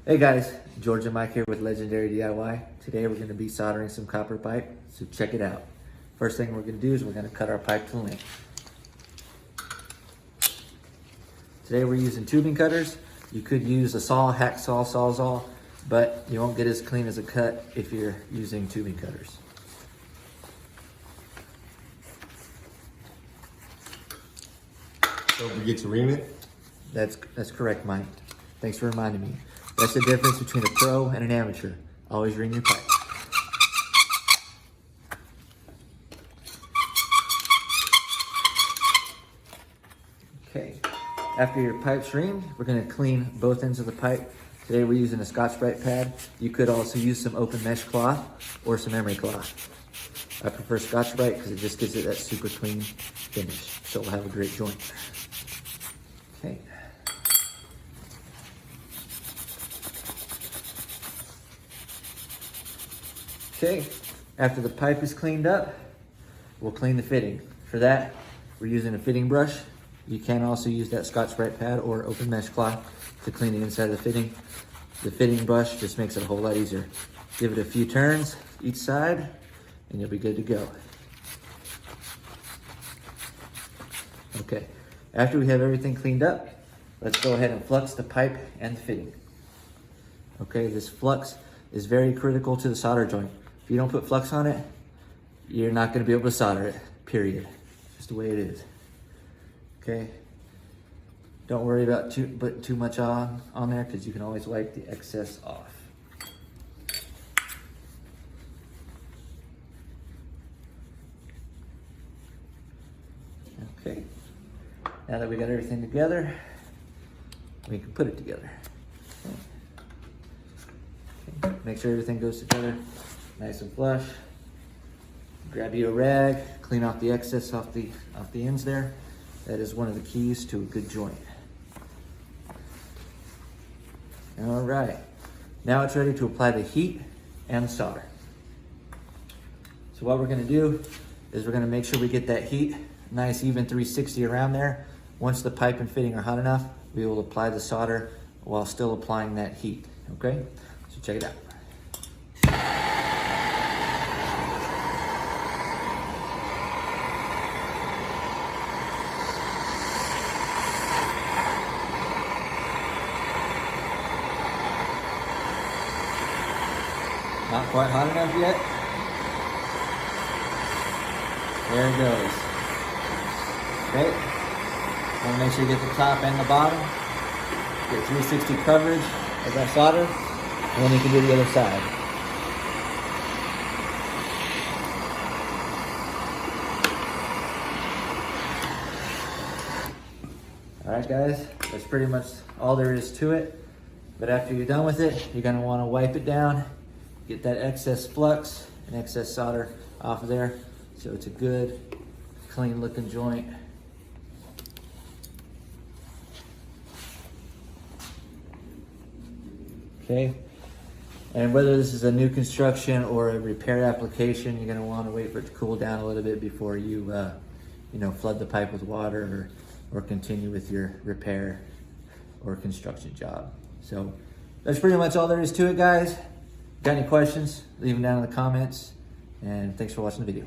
Hey guys, George and Mike here with Legendary DIY. Today we're going to be soldering some copper pipe, so check it out. First thing we're going to do is we're going to cut our pipe to length. Today we're using tubing cutters. You could use a saw, hacksaw, sawzall, but you won't get as clean as a cut if you're using tubing cutters. Don't forget to ream it. That's correct, Mike. Thanks for reminding me. That's the difference between a pro and an amateur. Always ream your pipe. Okay, after your pipe's reamed, we're gonna clean both ends of the pipe. Today we're using a Scotch-Brite pad. You could also use some open mesh cloth or some emery cloth. I prefer Scotch-Brite because it just gives it that super clean finish. So we'll have a great joint. Okay. Okay, after the pipe is cleaned up, we'll clean the fitting. For that, we're using a fitting brush. You can also use that Scotch-Brite pad or open mesh cloth to clean the inside of the fitting. The fitting brush just makes it a whole lot easier. Give it a few turns each side and you'll be good to go. Okay, after we have everything cleaned up, let's go ahead and flux the pipe and the fitting. Okay, this flux is very critical to the solder joint. If you don't put flux on it, you're not gonna be able to solder it, period. Just the way it is. Okay, don't worry about putting too much on there because you can always wipe the excess off. Okay, now that we got everything together, we can put it together. Okay. Make sure everything goes together nice and flush. Grab you a rag, clean off the excess off the ends there. That is one of the keys to a good joint. All right, now it's ready to apply the heat and the solder. So what we're gonna do is we're gonna make sure we get that heat nice even 360 around there. Once the pipe and fitting are hot enough, we will apply the solder while still applying that heat, okay? So check it out. Not quite hot enough yet. There it goes. Okay. Want to make sure you get the top and the bottom. Get 360 coverage of that solder, and then you can do the other side. All right, guys, that's pretty much all there is to it. But after you're done with it, you're gonna want to wipe it down, get that excess flux and excess solder off of there, so it's a good, clean looking joint. Okay, and whether this is a new construction or a repair application, you're gonna want to wait for it to cool down a little bit before you, flood the pipe with water or continue with your repair or construction job. So that's pretty much all there is to it, guys. Got any questions? Leave them down in the comments, and thanks for watching the video.